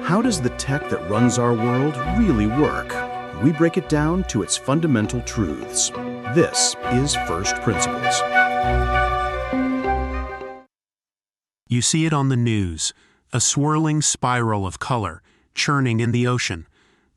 How does the tech that runs our world really work? We break it down to its fundamental truths. This is First Principles. You see it on the news, a swirling spiral of color, churning in the ocean,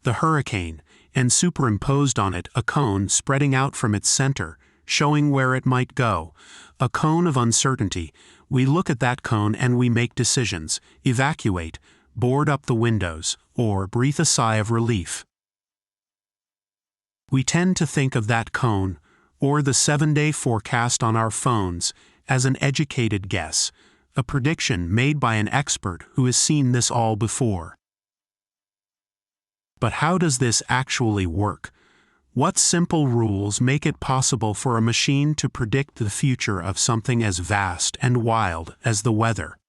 the hurricane, and superimposed on it a cone spreading out from its center, showing where it might go, a cone of uncertainty. We look at that cone and we make decisions, evacuate, board up the windows, or breathe a sigh of relief. We tend to think of that cone, or the 7-day forecast on our phones, as an educated guess, a prediction made by an expert who has seen this all before. But how does this actually work? What simple rules make it possible for a machine to predict the future of something as vast and wild as the weather?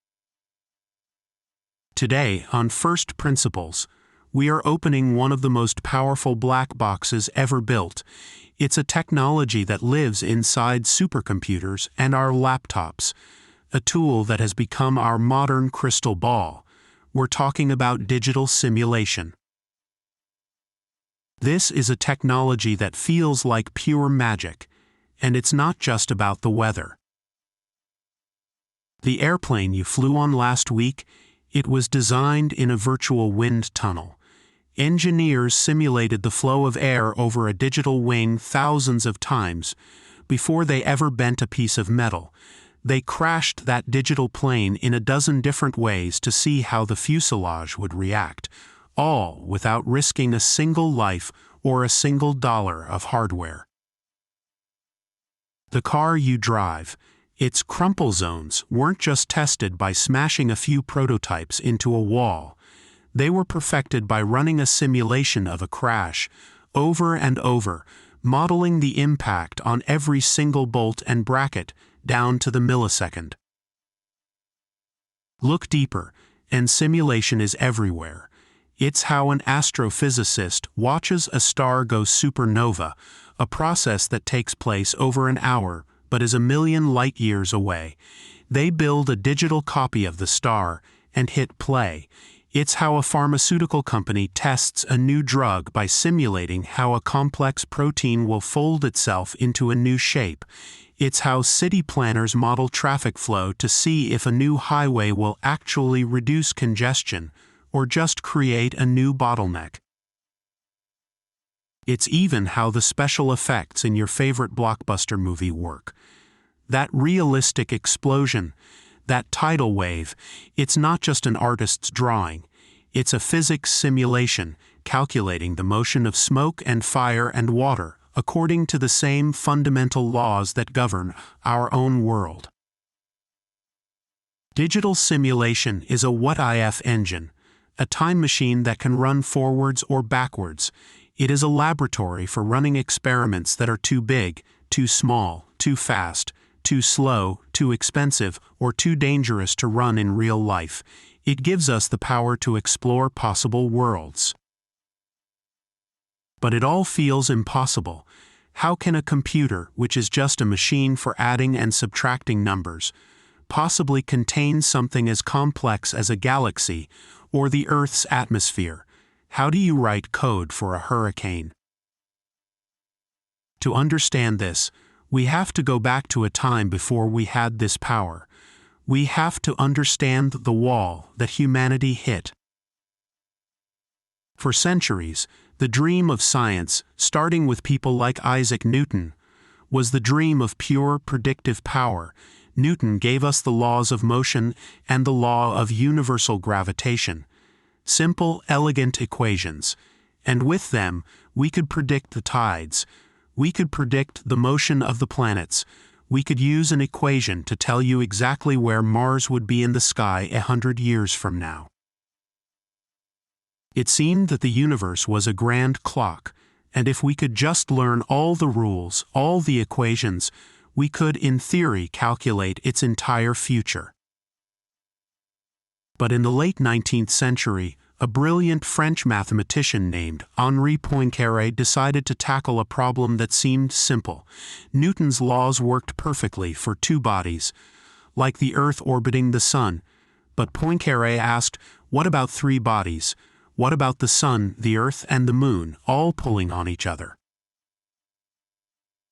Today, on First Principles, we are opening one of the most powerful black boxes ever built. It's a technology that lives inside supercomputers and our laptops, a tool that has become our modern crystal ball. We're talking about digital simulation. This is a technology that feels like pure magic, and it's not just about the weather. The airplane you flew on last week, it was designed in a virtual wind tunnel. Engineers simulated the flow of air over a digital wing thousands of times before they ever bent a piece of metal. They crashed that digital plane in a dozen different ways to see how the fuselage would react, all without risking a single life or a single dollar of hardware. The car you drive, its crumple zones weren't just tested by smashing a few prototypes into a wall. They were perfected by running a simulation of a crash, over and over, modeling the impact on every single bolt and bracket down to the millisecond. Look deeper, and simulation is everywhere. It's how an astrophysicist watches a star go supernova, a process that takes place over an hour but is a million light-years away. They build a digital copy of the star and hit play. It's how a pharmaceutical company tests a new drug by simulating how a complex protein will fold itself into a new shape. It's how city planners model traffic flow to see if a new highway will actually reduce congestion or just create a new bottleneck. It's even how the special effects in your favorite blockbuster movie work. That realistic explosion, that tidal wave, it's not just an artist's drawing. It's a physics simulation, calculating the motion of smoke and fire and water according to the same fundamental laws that govern our own world. Digital simulation is a what-if engine, a time machine that can run forwards or backwards. It is a laboratory for running experiments that are too big, too small, too fast, too slow, too expensive, or too dangerous to run in real life. It gives us the power to explore possible worlds. But it all feels impossible. How can a computer, which is just a machine for adding and subtracting numbers, possibly contain something as complex as a galaxy or the Earth's atmosphere? How do you write code for a hurricane? To understand this, we have to go back to a time before we had this power. We have to understand the wall that humanity hit. For centuries, the dream of science, starting with people like Isaac Newton, was the dream of pure predictive power. Newton gave us the laws of motion and the law of universal gravitation. Simple, elegant equations, and with them, we could predict the tides. We could predict the motion of the planets. We could use an equation to tell you exactly where Mars would be in the sky 100 years from now. It seemed that the universe was a grand clock, and if we could just learn all the rules, all the equations, we could, in theory, calculate its entire future. But in the late 19th century, a brilliant French mathematician named Henri Poincaré decided to tackle a problem that seemed simple. Newton's laws worked perfectly for two bodies, like the Earth orbiting the Sun. But Poincaré asked, What about three bodies? What about the sun, the earth, and the moon, all pulling on each other?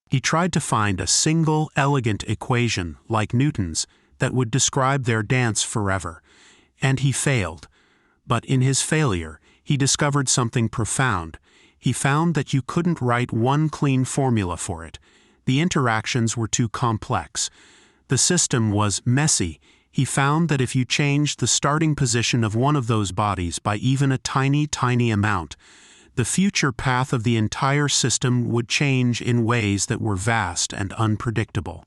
He tried to find a single, elegant equation, like Newton's, that would describe their dance forever. And he failed. But in his failure, he discovered something profound. He found that you couldn't write one clean formula for it. The interactions were too complex. The system was messy. He found that if you changed the starting position of one of those bodies by even a tiny, tiny amount, the future path of the entire system would change in ways that were vast and unpredictable.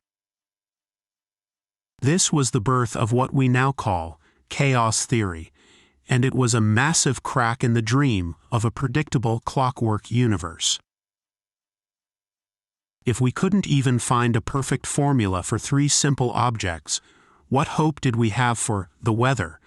This was the birth of what we now call chaos theory, and it was a massive crack in the dream of a predictable clockwork universe. If we couldn't even find a perfect formula for three simple objects, what hope did we have for the weather?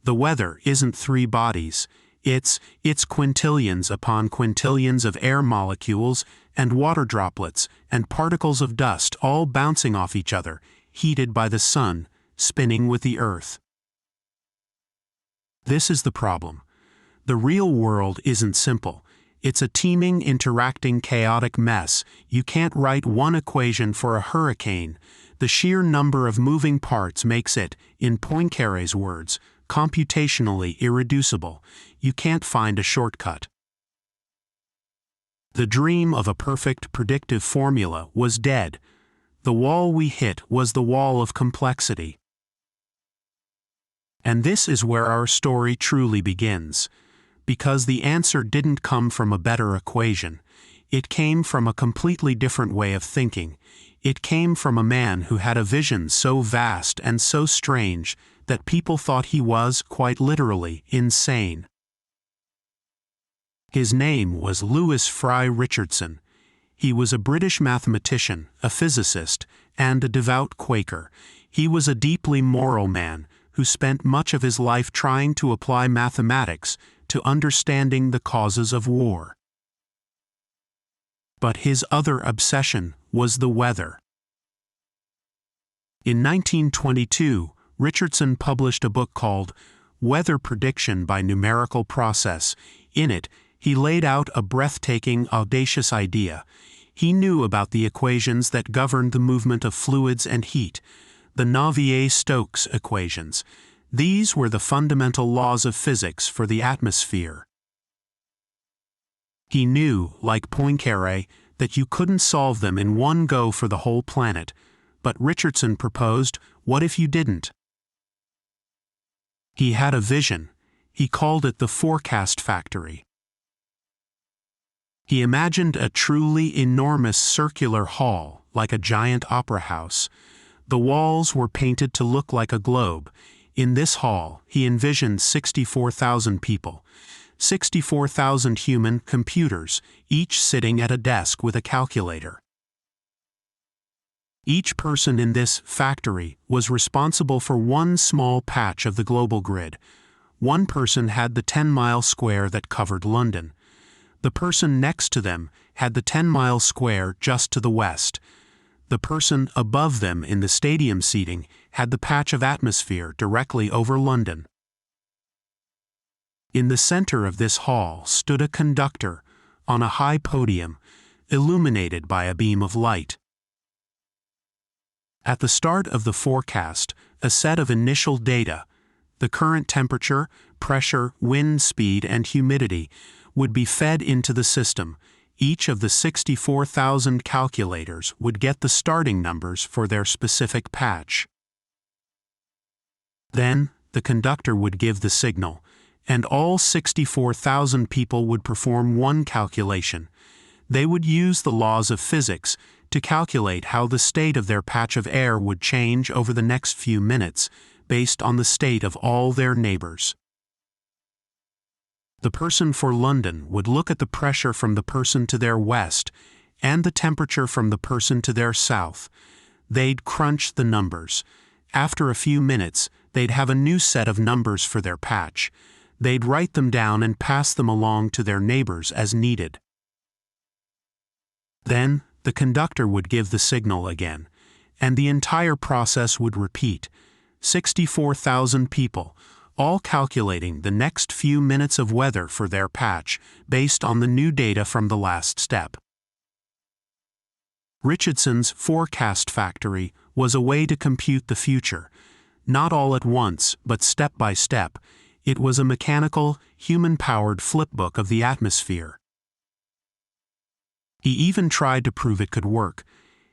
The weather isn't three bodies. It's quintillions upon quintillions of air molecules and water droplets and particles of dust all bouncing off each other, heated by the sun, spinning with the earth. This is the problem. The real world isn't simple. It's a teeming, interacting, chaotic mess. You can't write one equation for a hurricane. The sheer number of moving parts makes it, in Poincaré's words, computationally irreducible. You can't find a shortcut. The dream of a perfect predictive formula was dead. The wall we hit was the wall of complexity. And this is where our story truly begins. Because the answer didn't come from a better equation. It came from a completely different way of thinking. It came from a man who had a vision so vast and so strange that people thought he was, quite literally, insane. His name was Lewis Fry Richardson. He was a British mathematician, a physicist, and a devout Quaker. He was a deeply moral man who spent much of his life trying to apply mathematics to understanding the causes of war. But his other obsession was the weather. In 1922, Richardson published a book called Weather Prediction by Numerical Process. In it, he laid out a breathtaking, audacious idea. He knew about the equations that governed the movement of fluids and heat, the Navier-Stokes equations. These were the fundamental laws of physics for the atmosphere. He knew, like Poincaré, that you couldn't solve them in one go for the whole planet, but Richardson proposed, what if you didn't? He had a vision. He called it the forecast factory. He imagined a truly enormous circular hall, like a giant opera house. The walls were painted to look like a globe. In this hall, he envisioned 64,000 people, 64,000 human computers, each sitting at a desk with a calculator. Each person in this factory was responsible for one small patch of the global grid. One person had the 10-mile square that covered London. The person next to them had the 10-mile square just to the west. The person above them in the stadium seating had the patch of atmosphere directly over London. In the center of this hall stood a conductor on a high podium, illuminated by a beam of light. At the start of the forecast, a set of initial data, the current temperature, pressure, wind speed, and humidity, would be fed into the system. Each of the 64,000 calculators would get the starting numbers for their specific patch. Then, the conductor would give the signal, and all 64,000 people would perform one calculation. They would use the laws of physics to calculate how the state of their patch of air would change over the next few minutes, based on the state of all their neighbors. The person for London would look at the pressure from the person to their west and the temperature from the person to their south. They'd crunch the numbers. After a few minutes, they'd have a new set of numbers for their patch. They'd write them down and pass them along to their neighbors as needed. Then, the conductor would give the signal again, and the entire process would repeat. 64,000 people, all calculating the next few minutes of weather for their patch based on the new data from the last step. Richardson's forecast factory was a way to compute the future, not all at once, but step by step. It was a mechanical, human-powered flipbook of the atmosphere. He even tried to prove it could work.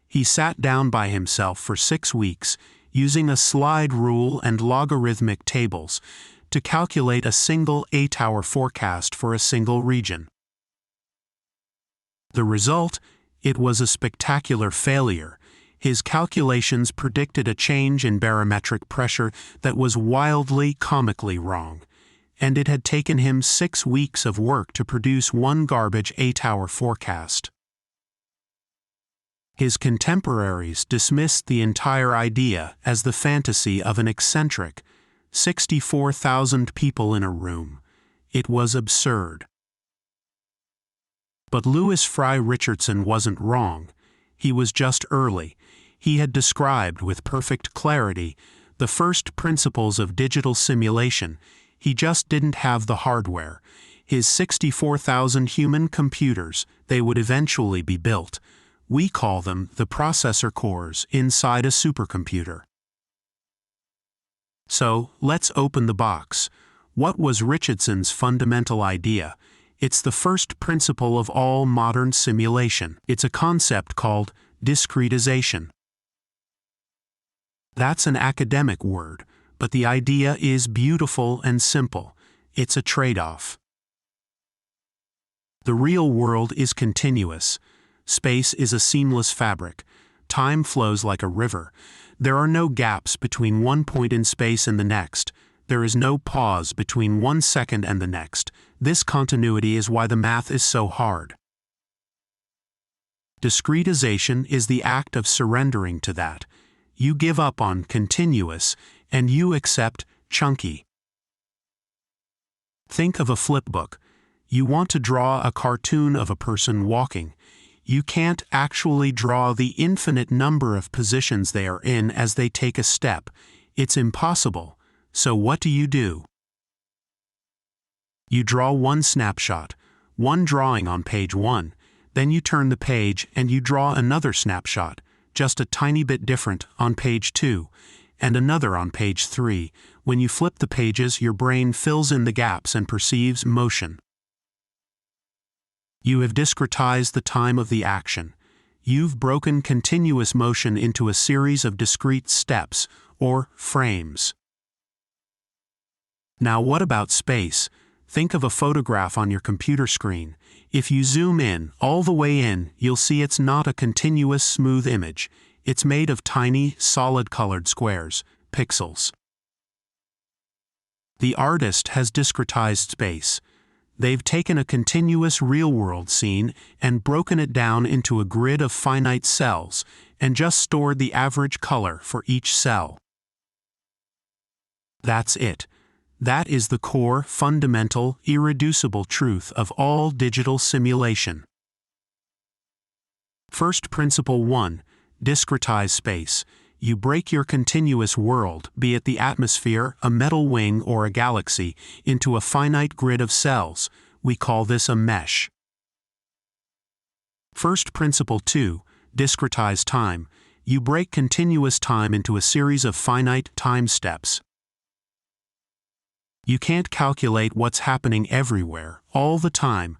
He sat down by himself for 6 weeks, using a slide rule and logarithmic tables, to calculate a single 8-hour forecast for a single region. The result? It was a spectacular failure. His calculations predicted a change in barometric pressure that was wildly, comically wrong, and it had taken him 6 weeks of work to produce one garbage 8-hour forecast. His contemporaries dismissed the entire idea as the fantasy of an eccentric. 64,000 people in a room. It was absurd. But Louis Fry Richardson wasn't wrong. He was just early. He had described with perfect clarity the first principles of digital simulation. He just didn't have the hardware. His 64,000 human computers, they would eventually be built. We call them the processor cores inside a supercomputer. So, let's open the box. What was Richardson's fundamental idea? It's the first principle of all modern simulation. It's a concept called discretization. That's an academic word, but the idea is beautiful and simple. It's a trade-off. The real world is continuous. Space is a seamless fabric. Time flows like a river. There are no gaps between one point in space and the next. There is no pause between 1 second and the next. This continuity is why the math is so hard. Discretization is the act of surrendering to that. You give up on continuous, and you accept chunky. Think of a flipbook. You want to draw a cartoon of a person walking. You can't actually draw the infinite number of positions they are in as they take a step. It's impossible. So what do? You draw one snapshot, one drawing on page 1, then you turn the page and you draw another snapshot, just a tiny bit different, on page 2, and another on page 3. When you flip the pages, your brain fills in the gaps and perceives motion. You have discretized the time of the action. You've broken continuous motion into a series of discrete steps, or frames. Now what about space? Think of a photograph on your computer screen. If you zoom in, all the way in, you'll see it's not a continuous smooth image. It's made of tiny, solid-colored squares, pixels. The artist has discretized space. They've taken a continuous real-world scene and broken it down into a grid of finite cells, and just stored the average color for each cell. That's it. That is the core, fundamental, irreducible truth of all digital simulation. First principle 1. Discretize space. You break your continuous world, be it the atmosphere, a metal wing, or a galaxy, into a finite grid of cells. We call this a mesh. First principle 2. Discretize time. You break continuous time into a series of finite time steps. You can't calculate what's happening everywhere, all the time,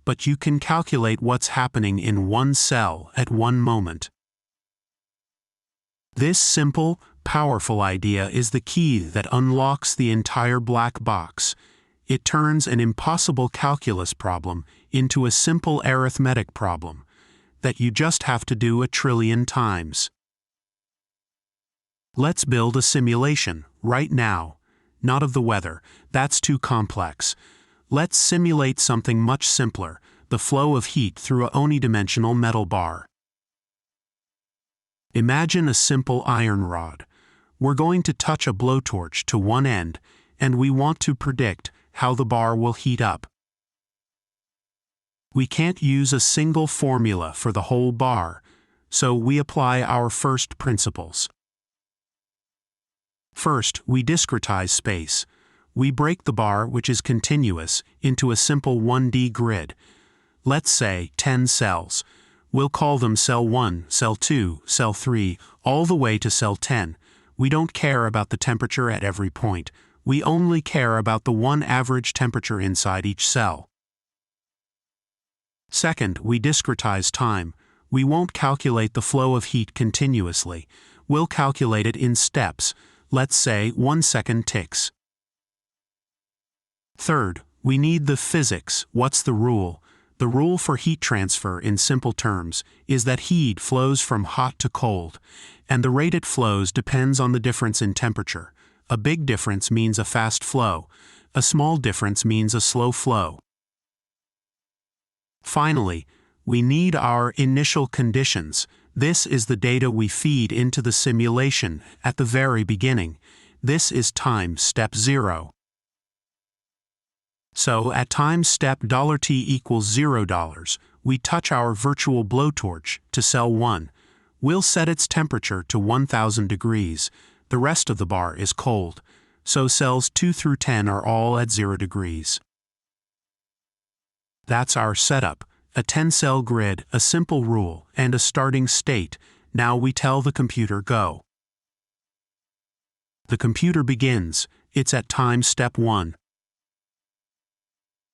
but you can calculate what's happening in one cell at one moment. This simple, powerful idea is the key that unlocks the entire black box. It turns an impossible calculus problem into a simple arithmetic problem that you just have to do 1 trillion times. Let's build a simulation, right now. Not of the weather, that's too complex. Let's simulate something much simpler, the flow of heat through a unidimensional metal bar. Imagine a simple iron rod. We're going to touch a blowtorch to one end, and we want to predict how the bar will heat up. We can't use a single formula for the whole bar, so we apply our first principles. First, we discretize space. We break the bar, which is continuous, into a simple 1D grid. Let's say 10 cells. We'll call them cell 1, cell 2, cell 3, all the way to cell 10. We don't care about the temperature at every point. We only care about the one average temperature inside each cell. Second, we discretize time. We won't calculate the flow of heat continuously. We'll calculate it in steps. Let's say 1 second ticks. Third, we need the physics. What's the rule? The rule for heat transfer in simple terms is that heat flows from hot to cold, and the rate it flows depends on the difference in temperature. A big difference means a fast flow. A small difference means a slow flow. Finally, we need our initial conditions. This is the data we feed into the simulation at the very beginning. This is time step 0. So at time step $t equals $0, we touch our virtual blowtorch to cell 1. We'll set its temperature to 1000 degrees. The rest of the bar is cold. So cells 2 through 10 are all at 0 degrees. That's our setup. A 10-cell grid, a simple rule, and a starting state. Now we tell the computer go. The computer begins. It's at time step 1.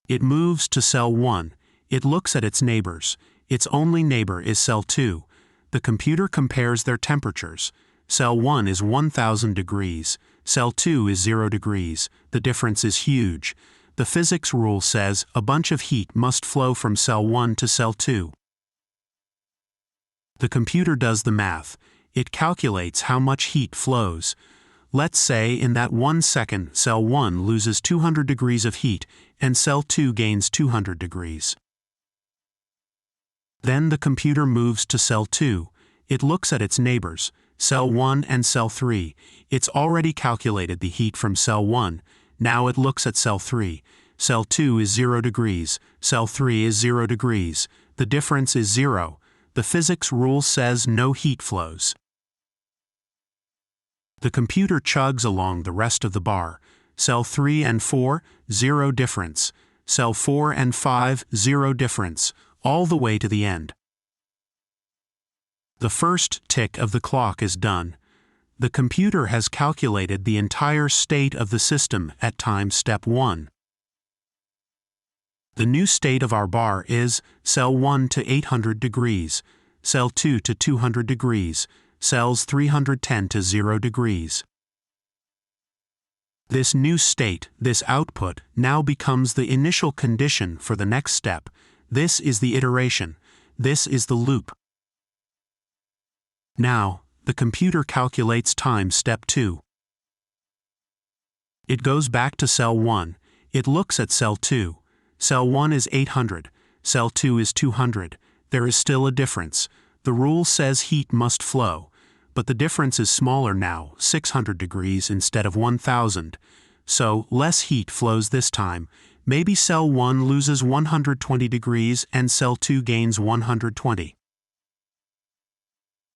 It moves to cell 1. It looks at its neighbors. Its only neighbor is cell 2. The computer compares their temperatures. Cell 1 is 1000 degrees. Cell 2 is 0 degrees. The difference is huge. The physics rule says a bunch of heat must flow from cell 1 to cell 2. The computer does the math. It calculates how much heat flows. Let's say in that 1 second, cell 1 loses 200 degrees of heat and cell 2 gains 200 degrees. Then the computer moves to cell 2. It looks at its neighbors, cell 1 and cell 3. It's already calculated the heat from cell 1. Now it looks at cell 3. Cell 2 is 0 degrees. Cell 3 is 0 degrees. The difference is 0. The physics rule says no heat flows. The computer chugs along the rest of the bar. Cell 3 and 4, 0 difference. Cell 4 and 5, 0 difference, all the way to the end. The first tick of the clock is done. The computer has calculated the entire state of the system at time step 1. The new state of our bar is cell 1 to 800 degrees, cell 2 to 200 degrees, cells 310 to 0 degrees. This new state, this output, now becomes the initial condition for the next step. This is the iteration. This is the loop. Now, the computer calculates time step 2. It goes back to cell 1. It looks at cell 2. Cell 1 is 800. Cell 2 is 200. There is still a difference. The rule says heat must flow. But the difference is smaller now, 600 degrees instead of 1000. So, less heat flows this time. Maybe cell 1 loses 120 degrees and cell 2 gains 120.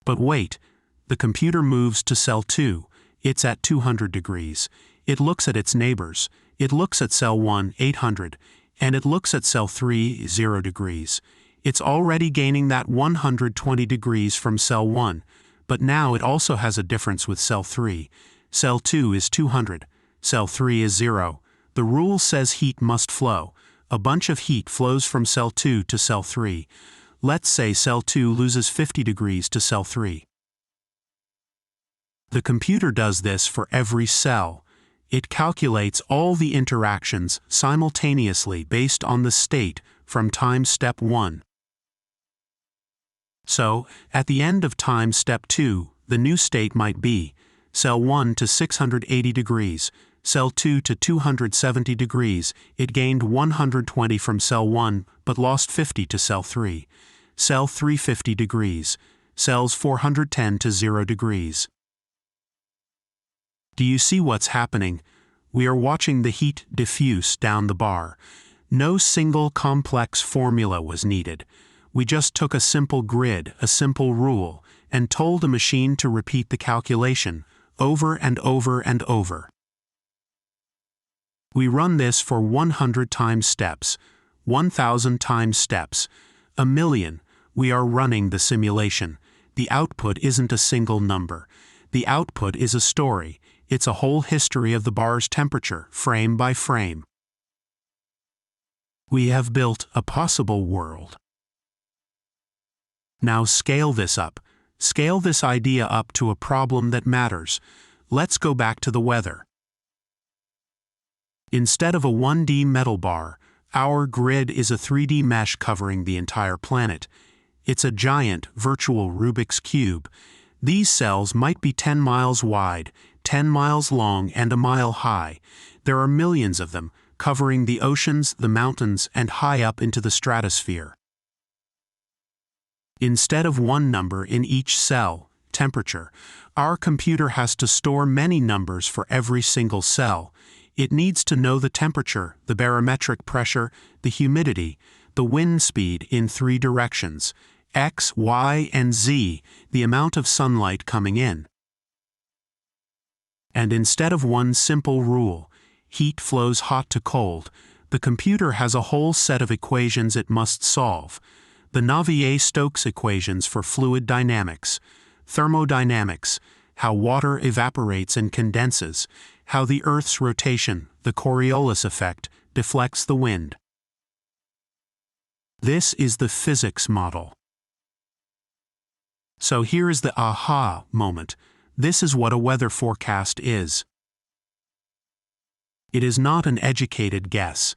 But wait, the computer moves to cell 2. It's at 200 degrees. It looks at its neighbors. It looks at cell 1, 800, and it looks at cell 3, 0 degrees. It's already gaining that 120 degrees from cell 1. But now it also has a difference with cell 3. Cell 2 is 200. Cell 3 is 0. The rule says heat must flow. A bunch of heat flows from cell 2 to cell 3. Let's say cell 2 loses 50 degrees to cell 3. The computer does this for every cell. It calculates all the interactions simultaneously based on the state from time step 1. So, at the end of time step 2, the new state might be cell 1 to 680 degrees, cell 2 to 270 degrees. It gained 120 from cell 1 but lost 50 to cell 3. Cell 350 degrees, cells 410 to 0 degrees. Do you see what's happening? We are watching the heat diffuse down the bar. No single complex formula was needed. We just took a simple grid, a simple rule, and told the machine to repeat the calculation over and over and over. We run this for 100 times steps, 1,000 times steps, a million. We are running the simulation. The output isn't a single number. The output is a story. It's a whole history of the bar's temperature, frame by frame. We have built a possible world. Now scale this up. Scale this idea up to a problem that matters. Let's go back to the weather. Instead of a 1D metal bar, our grid is a 3D mesh covering the entire planet. It's a giant, virtual Rubik's Cube. These cells might be 10 miles wide, 10 miles long, and a mile high. There are millions of them, covering the oceans, the mountains, and high up into the stratosphere. Instead of one number in each cell, temperature, our computer has to store many numbers for every single cell. It needs to know the temperature, the barometric pressure, the humidity, the wind speed in 3 directions, X, Y, and Z, the amount of sunlight coming in. And instead of one simple rule, heat flows hot to cold, the computer has a whole set of equations it must solve. The Navier-Stokes equations for fluid dynamics, thermodynamics, how water evaporates and condenses, how the Earth's rotation, the Coriolis effect, deflects the wind. This is the physics model. So here is the aha moment. This is what a weather forecast is. It is not an educated guess.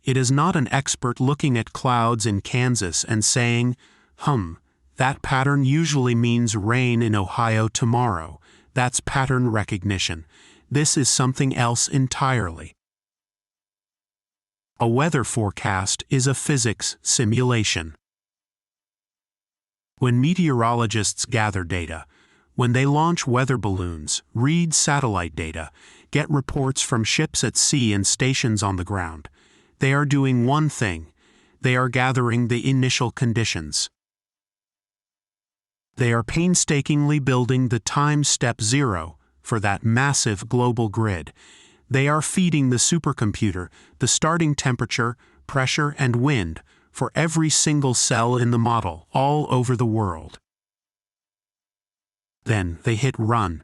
It is not an expert looking at clouds in Kansas and saying, that pattern usually means rain in Ohio tomorrow. That's pattern recognition. This is something else entirely. A weather forecast is a physics simulation. When meteorologists gather data, when they launch weather balloons, read satellite data, get reports from ships at sea and stations on the ground, they are doing one thing. They are gathering the initial conditions. They are painstakingly building the time step 0 for that massive global grid. They are feeding the supercomputer the starting temperature, pressure, and wind for every single cell in the model all over the world. Then they hit run.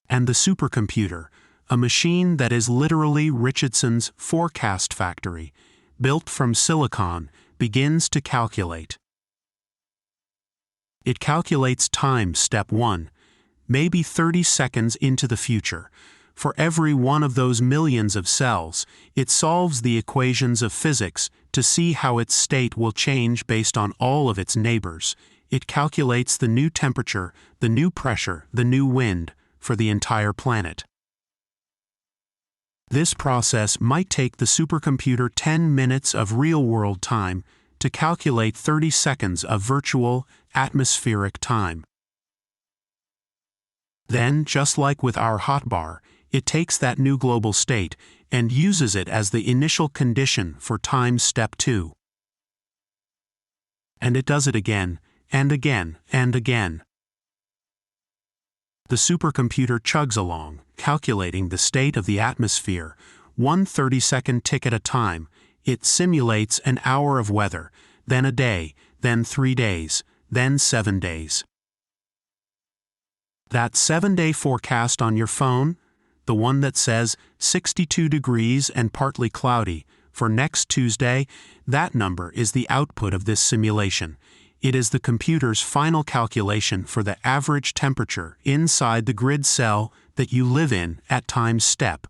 And the supercomputer, a machine that is literally Richardson's forecast factory, built from silicon, begins to calculate. It calculates time step 1, maybe 30 seconds into the future. For every one of those millions of cells, it solves the equations of physics to see how its state will change based on all of its neighbors. It calculates the new temperature, the new pressure, the new wind for the entire planet. This process might take the supercomputer 10 minutes of real-world time to calculate 30 seconds of virtual, atmospheric time. Then, just like with our hotbar, it takes that new global state and uses it as the initial condition for time step 2. And it does it again, and again, and again. The supercomputer chugs along, calculating the state of the atmosphere, one 30-second tick at a time. It simulates an hour of weather, then a day, then 3 days, then 7 days. That 7-day forecast on your phone, the one that says 62 degrees and partly cloudy for next Tuesday, that number is the output of this simulation. It is the computer's final calculation for the average temperature inside the grid cell that you live in at time step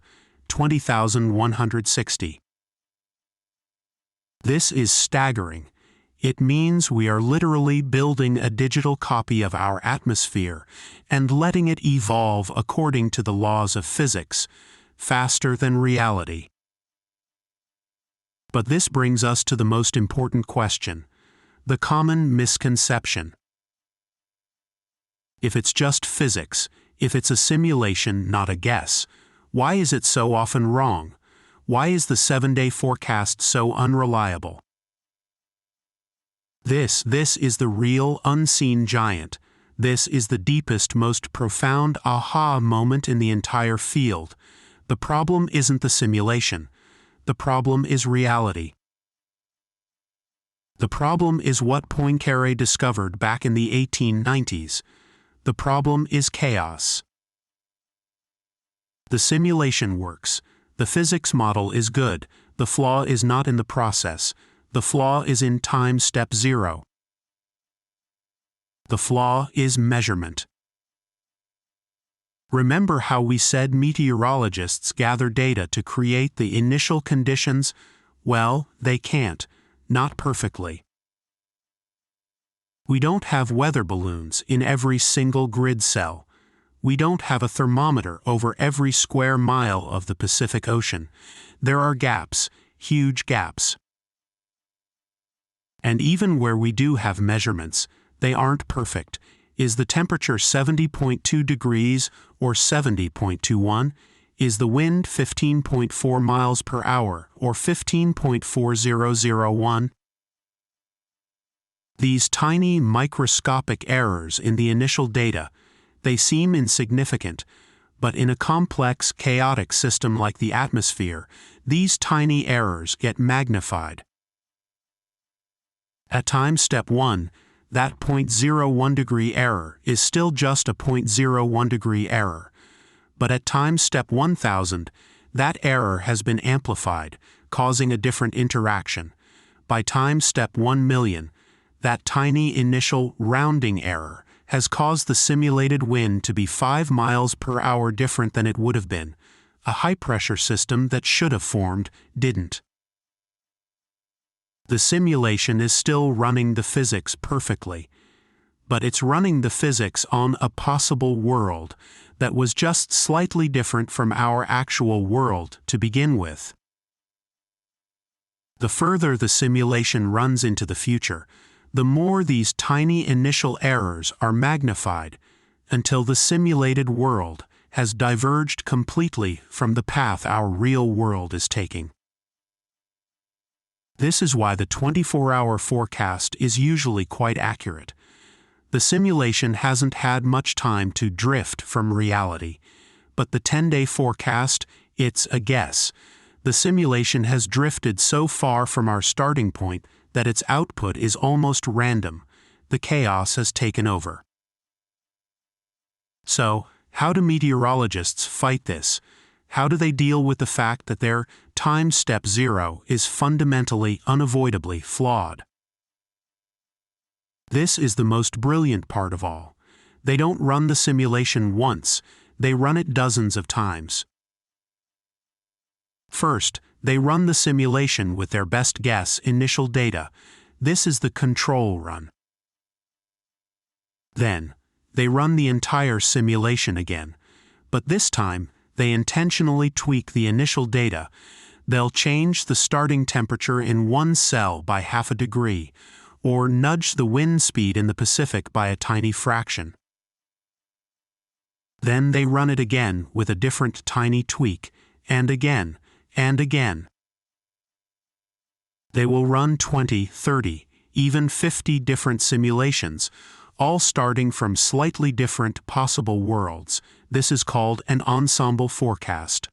20,160. This is staggering. It means we are literally building a digital copy of our atmosphere and letting it evolve according to the laws of physics, faster than reality. But this brings us to the most important question, the common misconception. If it's just physics, if it's a simulation, not a guess, why is it so often wrong? Why is the 7-day forecast so unreliable? This is the real, unseen giant. This is the deepest, most profound aha moment in the entire field. The problem isn't the simulation. The problem is reality. The problem is what Poincaré discovered back in the 1890s. The problem is chaos. The simulation works. The physics model is good. The flaw is not in the process. The flaw is in time step 0. The flaw is measurement. Remember how we said meteorologists gather data to create the initial conditions? Well, they can't. Not perfectly. We don't have weather balloons in every single grid cell. We don't have a thermometer over every square mile of the Pacific Ocean. There are gaps, huge gaps. And even where we do have measurements, they aren't perfect. Is the temperature 70.2 degrees or 70.21? Is the wind 15.4 miles per hour or 15.4001? These tiny microscopic errors in the initial data, they seem insignificant, but in a complex, chaotic system like the atmosphere, these tiny errors get magnified. At time step 1, that 0.01 degree error is still just a 0.01 degree error. But at time step 1000, that error has been amplified, causing a different interaction. By time step 1,000,000, that tiny initial rounding error has caused the simulated wind to be 5 miles per hour different than it would have been. A high-pressure system that should have formed didn't. The simulation is still running the physics perfectly, but it's running the physics on a possible world that was just slightly different from our actual world to begin with. The further the simulation runs into the future, the more these tiny initial errors are magnified until the simulated world has diverged completely from the path our real world is taking. This is why the 24-hour forecast is usually quite accurate. The simulation hasn't had much time to drift from reality, but the 10-day forecast, it's a guess. The simulation has drifted so far from our starting point that its output is almost random. The chaos has taken over. So, how do meteorologists fight this? How do they deal with the fact that their time step 0 is fundamentally, unavoidably flawed? This is the most brilliant part of all. They don't run the simulation once, they run it dozens of times. First, they run the simulation with their best guess initial data. This is the control run. Then, they run the entire simulation again, but this time, they intentionally tweak the initial data. They'll change the starting temperature in one cell by 0.5 degree, or nudge the wind speed in the Pacific by a tiny fraction. Then they run it again with a different tiny tweak, and again, and again. They will run 20, 30, even 50 different simulations, all starting from slightly different possible worlds. This is called an ensemble forecast.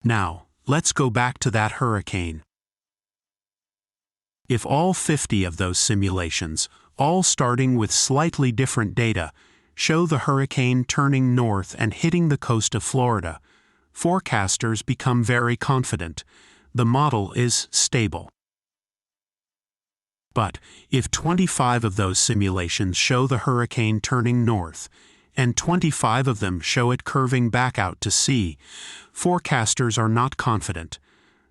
Now, let's go back to that hurricane. If all 50 of those simulations, all starting with slightly different data, show the hurricane turning north and hitting the coast of Florida, forecasters become very confident. The model is stable. But if 25 of those simulations show the hurricane turning north, and 25 of them show it curving back out to sea, forecasters are not confident.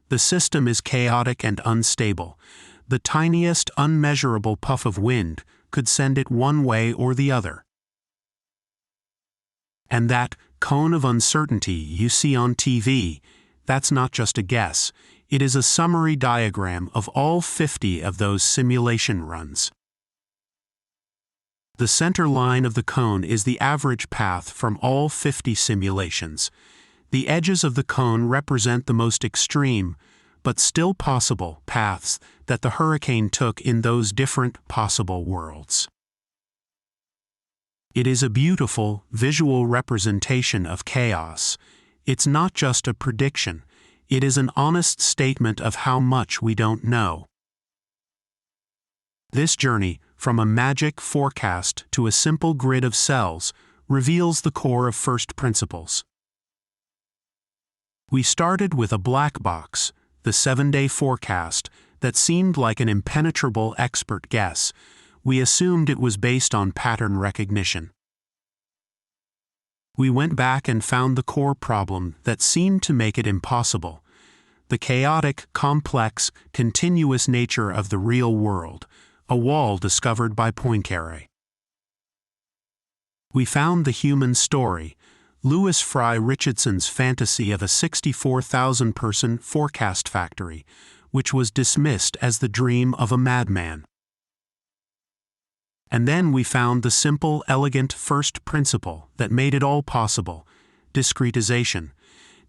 The system is chaotic and unstable. The tiniest unmeasurable puff of wind could send it one way or the other. And that cone of uncertainty you see on TV, that's not just a guess. It is a summary diagram of all 50 of those simulation runs. The center line of the cone is the average path from all 50 simulations. The edges of the cone represent the most extreme, but still possible, paths that the hurricane took in those different possible worlds. It is a beautiful, visual representation of chaos. It's not just a prediction. It is an honest statement of how much we don't know. This journey, from a magic forecast to a simple grid of cells, reveals the core of first principles. We started with a black box, the 7-day forecast, that seemed like an impenetrable expert guess. We assumed it was based on pattern recognition. We went back and found the core problem that seemed to make it impossible: the chaotic, complex, continuous nature of the real world, a wall discovered by Poincaré. We found the human story, Louis Fry Richardson's fantasy of a 64,000-person forecast factory, which was dismissed as the dream of a madman. And then we found the simple, elegant first principle that made it all possible: discretization.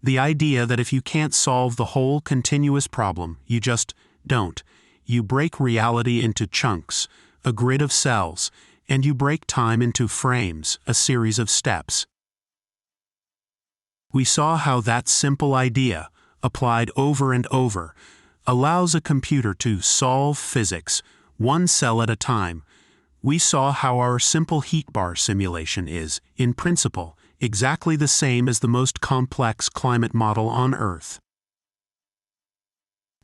The idea that if you can't solve the whole continuous problem, you just don't. You break reality into chunks, a grid of cells, and you break time into frames, a series of steps. We saw how that simple idea, applied over and over, allows a computer to solve physics, one cell at a time. We saw how our simple heat bar simulation is, in principle, exactly the same as the most complex climate model on Earth.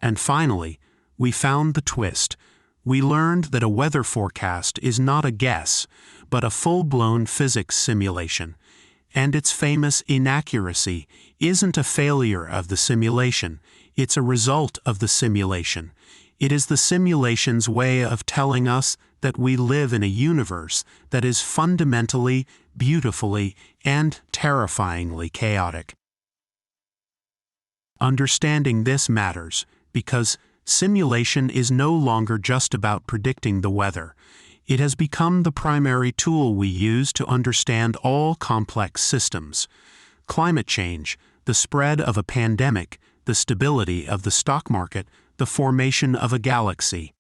And finally, we found the twist. We learned that a weather forecast is not a guess, but a full-blown physics simulation. And its famous inaccuracy isn't a failure of the simulation, it's a result of the simulation. It is the simulation's way of telling us that we live in a universe that is fundamentally, beautifully, and terrifyingly chaotic. Understanding this matters because simulation is no longer just about predicting the weather. It has become the primary tool we use to understand all complex systems: climate change, the spread of a pandemic, the stability of the stock market, the formation of a galaxy.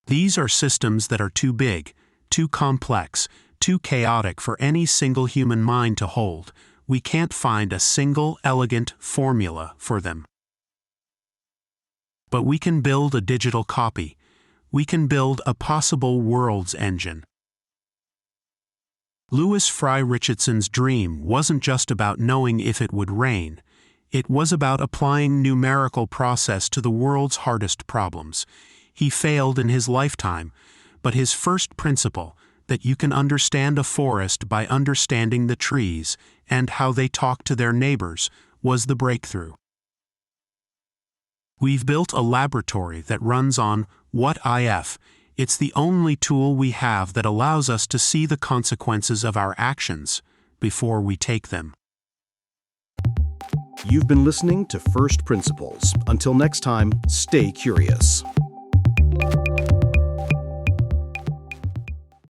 These are systems that are too big, too complex, too chaotic for any single human mind to hold. We can't find a single elegant formula for them. But we can build a digital copy. We can build a possible worlds engine. Louis Fry Richardson's dream wasn't just about knowing if it would rain. It was about applying numerical process to the world's hardest problems. He failed in his lifetime, but his first principle, that you can understand a forest by understanding the trees and how they talk to their neighbors, was the breakthrough. We've built a laboratory that runs on What If. It's the only tool we have that allows us to see the consequences of our actions before we take them. You've been listening to First Principles. Until next time, stay curious.